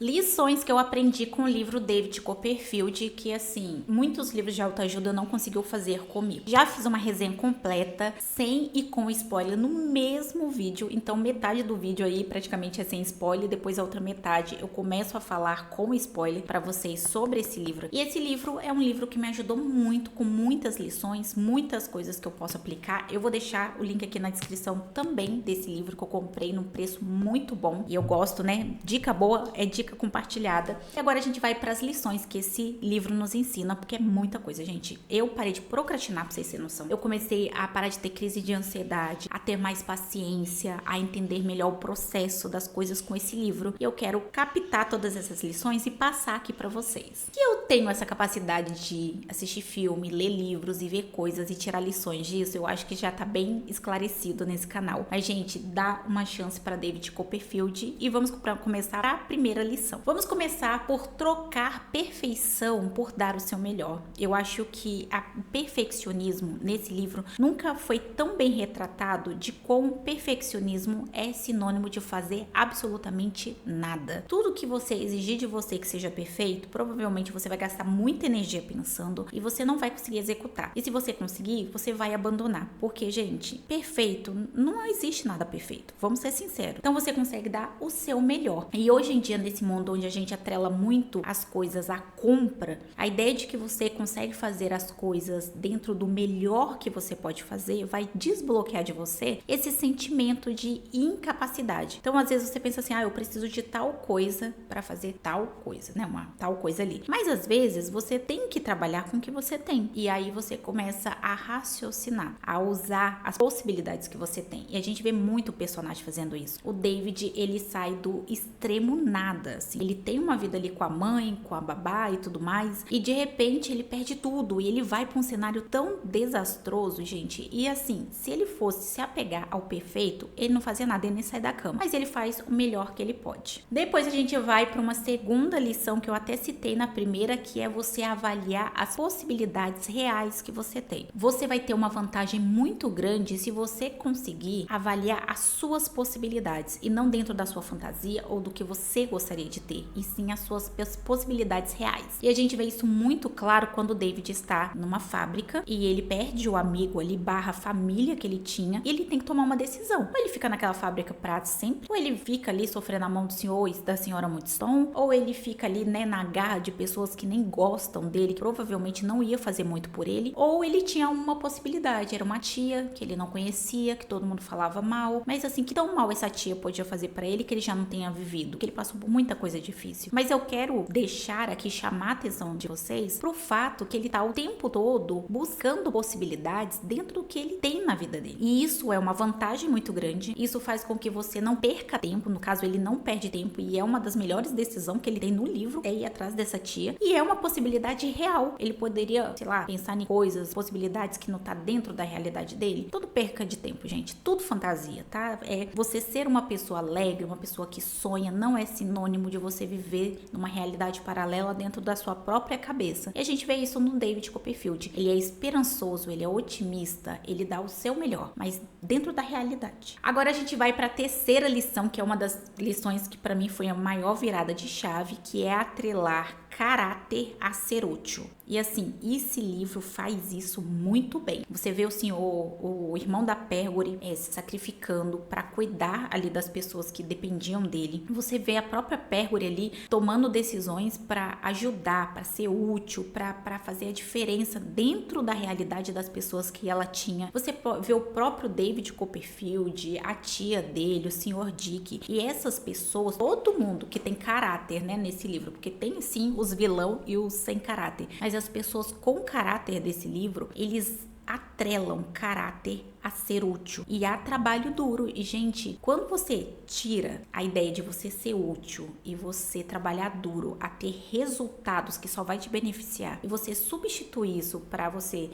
Lições que eu aprendi com o livro David Copperfield, que assim, muitos livros de autoajuda não conseguiu fazer comigo. Já fiz uma resenha completa, sem e com spoiler no mesmo vídeo, então metade do vídeo aí praticamente é sem spoiler, depois a outra metade eu começo a falar com spoiler para vocês sobre esse livro. E esse livro é um livro que me ajudou muito, com muitas lições, muitas coisas que eu posso aplicar. Eu vou deixar o link aqui na descrição também desse livro que eu comprei num preço muito bom e eu gosto, né? Dica boa é dica compartilhada. E agora a gente vai para as lições que esse livro nos ensina, porque é muita coisa, gente. Eu parei de procrastinar, pra vocês terem noção. Eu comecei a parar de ter crise de ansiedade, a ter mais paciência, a entender melhor o processo das coisas com esse livro. E eu quero captar todas essas lições e passar aqui para vocês. Que eu tenho essa capacidade de assistir filme, ler livros e ver coisas e tirar lições disso, eu acho que já tá bem esclarecido nesse canal. Mas, gente, dá uma chance para David Copperfield e vamos começar a primeira lição. Vamos começar por trocar perfeição por dar o seu melhor. Eu acho que o perfeccionismo nesse livro nunca foi tão bem retratado de como perfeccionismo é sinônimo de fazer absolutamente nada. Tudo que você exigir de você que seja perfeito, provavelmente você vai gastar muita energia pensando e você não vai conseguir executar. E se você conseguir, você vai abandonar. Porque, gente, perfeito, não existe nada perfeito. Vamos ser sinceros. Então você consegue dar o seu melhor. E hoje em dia, nesse mundo onde a gente atrela muito as coisas à compra, a ideia de que você consegue fazer as coisas dentro do melhor que você pode fazer vai desbloquear de você esse sentimento de incapacidade. Então, às vezes você pensa assim, eu preciso de tal coisa para fazer tal coisa, né? Uma tal coisa ali. Mas às vezes você tem que trabalhar com o que você tem. E aí você começa a raciocinar, a usar as possibilidades que você tem. E a gente vê muito personagem fazendo isso. O David, ele sai do extremo nada, assim. Ele tem uma vida ali com a mãe, com a babá e tudo mais, e de repente ele perde tudo e ele vai para um cenário tão desastroso, gente. E assim, se ele fosse se apegar ao perfeito, ele não fazia nada, ele nem sai da cama, mas ele faz o melhor que ele pode. Depois a gente vai para uma segunda lição que eu até citei na primeira, que é você avaliar as possibilidades reais que você tem. Você vai ter uma vantagem muito grande se você conseguir avaliar as suas possibilidades e não dentro da sua fantasia ou do que você gostaria de ter, e sim as suas possibilidades reais. E a gente vê isso muito claro quando o David está numa fábrica e ele perde o amigo ali, barra família que ele tinha, e ele tem que tomar uma decisão. Ou ele fica naquela fábrica pra sempre, ou ele fica ali sofrendo a mão do senhor e da senhora Mudstone, ou ele fica ali, né, na garra de pessoas que nem gostam dele, que provavelmente não ia fazer muito por ele, ou ele tinha uma possibilidade, era uma tia que ele não conhecia, que todo mundo falava mal, mas assim, que tão mal essa tia podia fazer pra ele que ele já não tenha vivido, que ele passou por muita coisa difícil. Mas eu quero deixar aqui, chamar a atenção de vocês pro fato que ele tá o tempo todo buscando possibilidades dentro do que ele tem na vida dele. E isso é uma vantagem muito grande. Isso faz com que você não perca tempo. No caso, ele não perde tempo e é uma das melhores decisões que ele tem no livro, é ir atrás dessa tia. E é uma possibilidade real. Ele poderia, sei lá, pensar em coisas, possibilidades que não tá dentro da realidade dele. Tudo perca de tempo, gente. Tudo fantasia, tá? É você ser uma pessoa alegre, uma pessoa que sonha, não é sinônimo de você viver numa realidade paralela dentro da sua própria cabeça. E a gente vê isso no David Copperfield. Ele é esperançoso, ele é otimista, ele dá o seu melhor, mas dentro da realidade. Agora a gente vai para a terceira lição, que é uma das lições que para mim foi a maior virada de chave, que é atrelar caráter a ser útil. E assim, esse livro faz isso muito bem. Você vê o senhor, o irmão da Pérgore, se sacrificando para cuidar ali das pessoas que dependiam dele. Você vê a própria Pérgore ali tomando decisões para ajudar, para ser útil, para fazer a diferença dentro da realidade das pessoas que ela tinha. Você vê o próprio David Copperfield, a tia dele, o senhor Dick, e essas pessoas, todo mundo que tem caráter, né, nesse livro, porque tem sim os vilão e os sem caráter, mas as pessoas com caráter desse livro, eles atrelam caráter a ser útil e a trabalho duro. E, gente, quando você tira a ideia de você ser útil e você trabalhar duro a ter resultados que só vai te beneficiar, e você substitui isso para você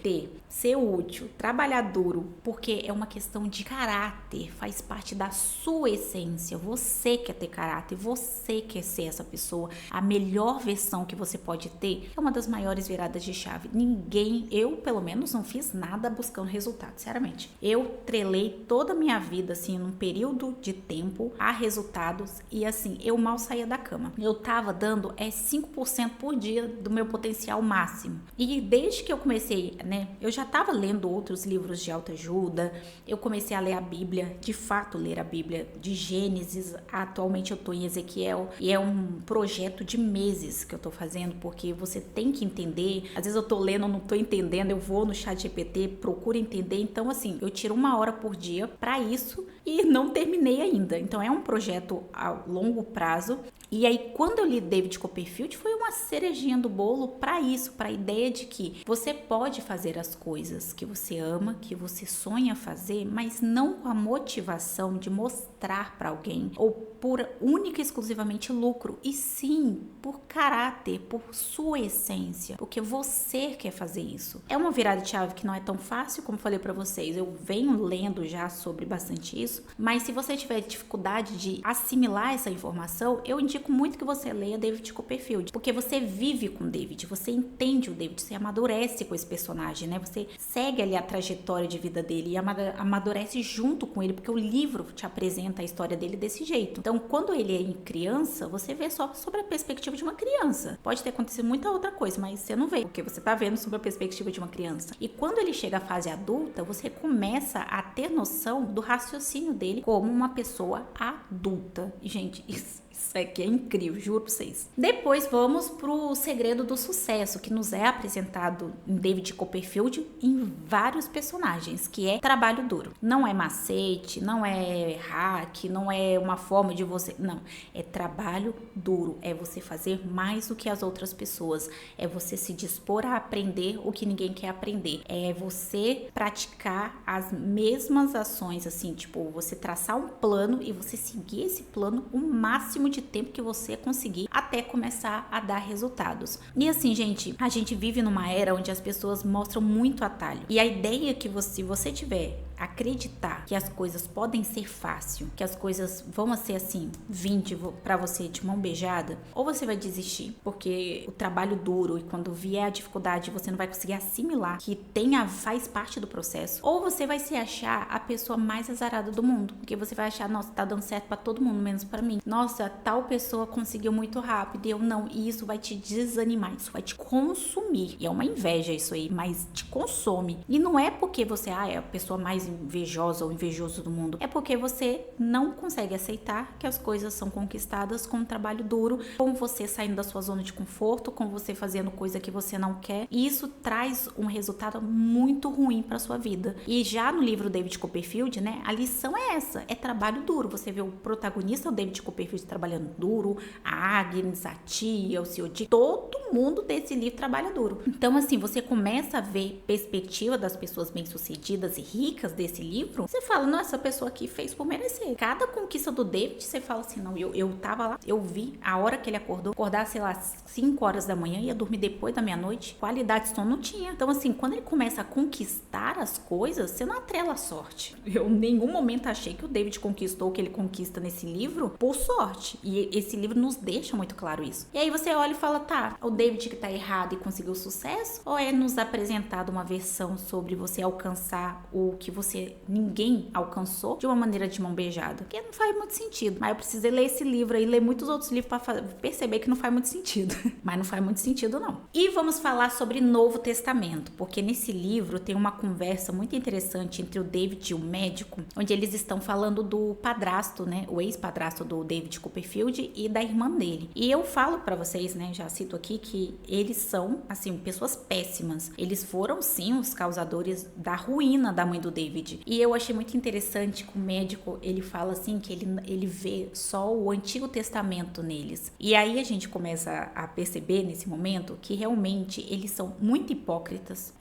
ser útil, trabalhar duro, porque é uma questão de caráter, faz parte da sua essência, você quer ter caráter, você quer ser essa pessoa, a melhor versão que você pode ter, é uma das maiores viradas de chave. Eu pelo menos não fiz nada buscando resultado, sinceramente. Eu trelei toda a minha vida, assim, num período de tempo a resultados e, assim, eu mal saía da cama. Eu tava dando 5% por dia do meu potencial máximo. E desde que eu comecei, né, eu já tava lendo outros livros de autoajuda, eu comecei a ler a Bíblia, de fato ler a Bíblia, de Gênesis, atualmente eu tô em Ezequiel, e é um projeto de meses que eu tô fazendo, porque você tem que entender, às vezes eu tô lendo, eu não tô entendendo, eu vou no ChatGPT, procuro entender, então assim, eu tiro 1 hora por dia para isso e não terminei ainda. Então é um projeto a longo prazo. E aí quando eu li David Copperfield foi uma cerejinha do bolo para isso, para a ideia de que você pode fazer as coisas que você ama, que você sonha fazer, mas não com a motivação de mostrar para alguém ou por única e exclusivamente lucro, e sim por caráter, por sua essência, porque você quer fazer isso. É uma virada de chave que não é tão fácil, como falei para vocês, eu venho lendo já sobre bastante isso, mas se você tiver dificuldade de assimilar essa informação, eu indico muito que você leia David Copperfield, porque você vive com David, você entende o David, você amadurece com esse personagem, né? Você segue ali a trajetória de vida dele e amadurece junto com ele, porque o livro te apresenta a história dele desse jeito. Então, quando ele é criança, você vê só sobre a perspectiva de uma criança. Pode ter acontecido muita outra coisa, mas você não vê, porque você tá vendo sobre a perspectiva de uma criança. E quando ele chega à fase adulta, você começa a ter noção do raciocínio dele como uma pessoa adulta. E, gente, isso aqui é incrível, juro pra vocês. Depois vamos pro segredo do sucesso, que nos é apresentado em David Copperfield em vários personagens, que é trabalho duro. Não é macete, não é hack, não é uma forma de você... Não, é trabalho duro. É você fazer mais do que as outras pessoas. É você se dispor a aprender o que ninguém quer aprender. É você praticar as mesmas ações, assim, tipo, você traçar um plano e você seguir esse plano o máximo de tempo que você conseguir até começar a dar resultados. E assim, gente, a gente vive numa era onde as pessoas mostram muito atalho. E a ideia é que se você tiver acreditar que as coisas podem ser fácil, que as coisas vão ser assim, 20 para você de mão beijada, ou você vai desistir, porque o trabalho duro e quando vier a dificuldade você não vai conseguir assimilar que faz parte do processo, ou você vai se achar a pessoa mais azarada do mundo, porque você vai achar, nossa, tá dando certo para todo mundo, menos para mim. Nossa, tal pessoa conseguiu muito rápido e eu não, e isso vai te desanimar, isso vai te consumir. E é uma inveja isso aí, mas te consome. E não é porque você é a pessoa mais invejosa ou invejoso do mundo, é porque você não consegue aceitar que as coisas são conquistadas com um trabalho duro, com você saindo da sua zona de conforto, com você fazendo coisa que você não quer, e isso traz um resultado muito ruim para sua vida. E já no livro David Copperfield, né, a lição é essa, é trabalho duro. Você vê o protagonista, o David Copperfield, trabalhando duro, a Agnes, a tia, o Sr. Dick, todo mundo desse livro trabalha duro. Então, assim, você começa a ver perspectiva das pessoas bem-sucedidas e ricas desse livro, você fala, nossa, essa pessoa aqui fez por merecer. Cada conquista do David, você fala assim, não, eu tava lá, eu vi a hora que ele acordar, sei lá, 5 horas da manhã, ia dormir depois da meia-noite, qualidade de sono não tinha. Então, assim, quando ele começa a conquistar as coisas, você não atrela a sorte. Eu em nenhum momento achei que o David conquistou o que ele conquista nesse livro por sorte. E esse livro nos deixa muito claro isso. E aí você olha e fala, tá, o David que tá errado e conseguiu sucesso? Ou é nos apresentado uma versão sobre você alcançar o que ninguém alcançou de uma maneira de mão beijada? Porque não faz muito sentido. Mas eu precisei ler esse livro aí, ler muitos outros livros para perceber que não faz muito sentido. Mas não faz muito sentido, não. E vamos falar sobre Novo Testamento, porque nesse livro tem uma conversa muito interessante entre o David e o médico, onde eles estão falando do padrasto, né, o ex-padrasto do David Copperfield e da irmã dele. E eu falo para vocês, né, já cito aqui, que eles são, assim, pessoas péssimas. Eles foram, sim, os causadores da ruína da mãe do David. E eu achei muito interessante que o médico, ele fala assim, que ele vê só o Antigo Testamento neles. E aí a gente começa a perceber nesse momento que realmente eles são muito hipócritas.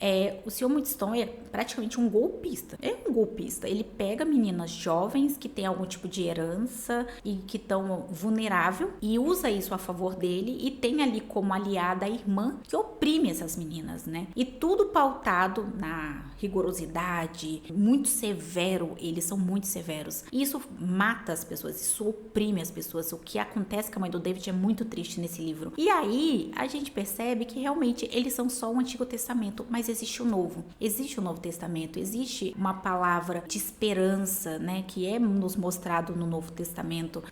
O Sr. Murdstone é praticamente um golpista. É um golpista. Ele pega meninas jovens que têm algum tipo de herança e que estão vulnerável e usa isso a favor dele, e tem ali como aliada a irmã que oprime oprime essas meninas, né? E tudo pautado na rigorosidade, muito severo, eles são muito severos. E isso mata as pessoas, isso oprime as pessoas. O que acontece com a mãe do David é muito triste nesse livro. E aí a gente percebe que realmente eles são só o Antigo Testamento, mas existe o Novo. Existe o Novo Testamento, existe uma palavra de esperança, né, que é nos mostrado no Novo Testamento.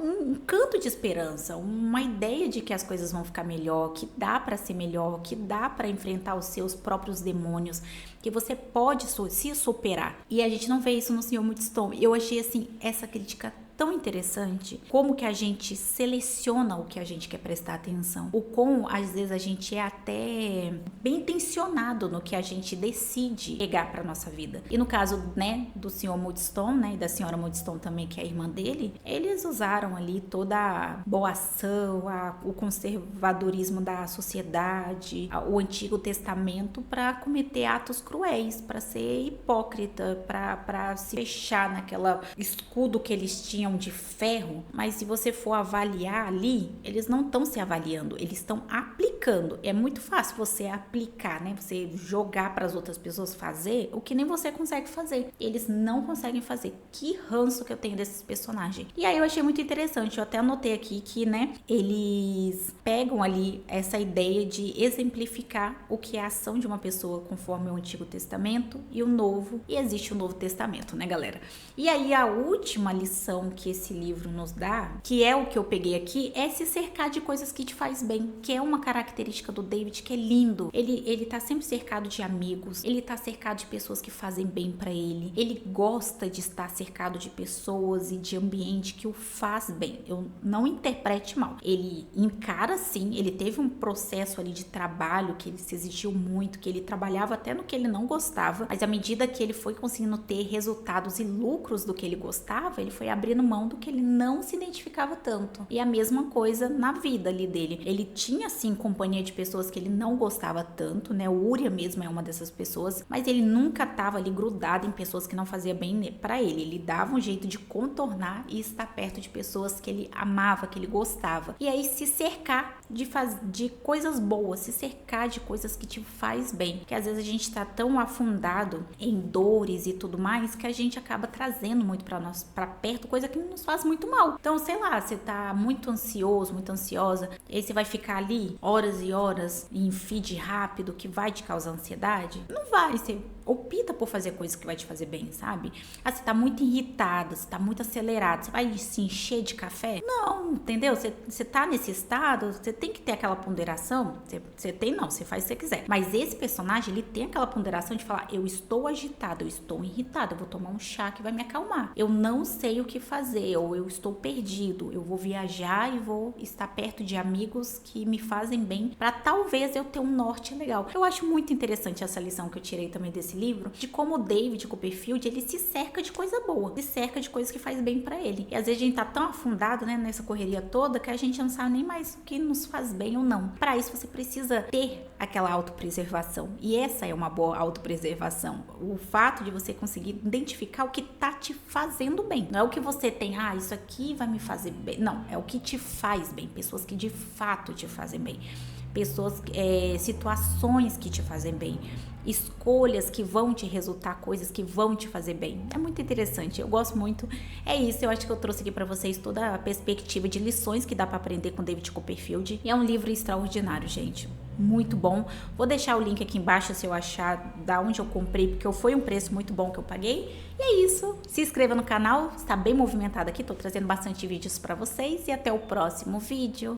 Um canto de esperança, uma ideia de que as coisas vão ficar melhor, que dá para ser melhor, que dá para enfrentar os seus próprios demônios, que você pode se superar. E a gente não vê isso no Sr. Murdstone. Eu achei assim essa crítica tão interessante, como que a gente seleciona o que a gente quer prestar atenção, o como às vezes a gente é até bem intencionado no que a gente decide pegar para nossa vida. E no caso, né, do Sr. Murdstone, né, e da Sra. Murdstone também, que é a irmã dele, eles usaram ali toda a boa ação, o conservadorismo da sociedade, o Antigo Testamento para cometer atos cruéis, para ser hipócrita, para se fechar naquela escudo que eles tinham de ferro. Mas se você for avaliar ali, eles não estão se avaliando, eles estão aplicando. É muito fácil você aplicar, né? Você jogar para as outras pessoas fazer o que nem você consegue fazer. Eles não conseguem fazer. Que ranço que eu tenho desses personagens. E aí eu achei muito interessante, eu até anotei aqui que, né, eles pegam ali essa ideia de exemplificar o que é a ação de uma pessoa conforme o Antigo Testamento e o Novo, e existe o Novo Testamento, né, galera? E aí a última lição que esse livro nos dá, que é o que eu peguei aqui, é se cercar de coisas que te faz bem, que é uma característica do David que é lindo. Ele tá sempre cercado de amigos, ele tá cercado de pessoas que fazem bem pra ele gosta de estar cercado de pessoas e de ambiente que o faz bem. Eu não interprete mal. Ele encara sim, ele teve um processo ali de trabalho que ele se exigiu muito, que ele trabalhava até no que ele não gostava, mas à medida que ele foi conseguindo ter resultados e lucros do que ele gostava, ele foi abrindo mão do que ele não se identificava tanto. E a mesma coisa na vida ali dele. Ele tinha sim companhia de pessoas que ele não gostava tanto, né? O Uria mesmo é uma dessas pessoas, mas ele nunca tava ali grudado em pessoas que não faziam bem pra ele. Ele dava um jeito de contornar e estar perto de pessoas que ele amava, que ele gostava. E aí se cercar de coisas boas, se cercar de coisas que te faz bem. Que às vezes a gente tá tão afundado em dores e tudo mais que a gente acaba trazendo muito pra perto coisa que nos faz muito mal. Então, sei lá, você tá muito ansioso, muito ansiosa, e aí você vai ficar ali horas e horas em feed rápido que vai te causar ansiedade? Não vai, você opta por fazer coisas que vai te fazer bem, sabe? Ah, você tá muito irritado, você tá muito acelerado, você vai se encher de café? Não, entendeu? Você tá nesse estado, você tem que ter aquela ponderação, você faz se você quiser. Mas esse personagem, ele tem aquela ponderação de falar, eu estou agitado, eu estou irritado, eu vou tomar um chá que vai me acalmar. Eu não sei o que fazer, ou eu estou perdido, eu vou viajar e vou estar perto de amigos que me fazem bem, pra talvez eu ter um norte legal. Eu acho muito interessante essa lição que eu tirei também desse livro, de como o David Copperfield, ele se cerca de coisa boa, se cerca de coisas que faz bem pra ele. E às vezes a gente tá tão afundado, né, nessa correria toda, que a gente não sabe nem mais o que nos faz bem ou não. Pra isso você precisa ter aquela autopreservação. E essa é uma boa autopreservação. O fato de você conseguir identificar o que tá te fazendo bem. Não é o que você tem, isso aqui vai me fazer bem. Não, é o que te faz bem. Pessoas que de fato te fazem bem. Pessoas, situações que te fazem bem, escolhas que vão te resultar, coisas que vão te fazer bem. É muito interessante, eu gosto muito. É isso, eu acho que eu trouxe aqui para vocês toda a perspectiva de lições que dá para aprender com David Copperfield. E é um livro extraordinário, gente. Muito bom. Vou deixar o link aqui embaixo se eu achar da onde eu comprei, porque foi um preço muito bom que eu paguei. E é isso. Se inscreva no canal, está bem movimentado aqui, tô trazendo bastante vídeos para vocês e até o próximo vídeo.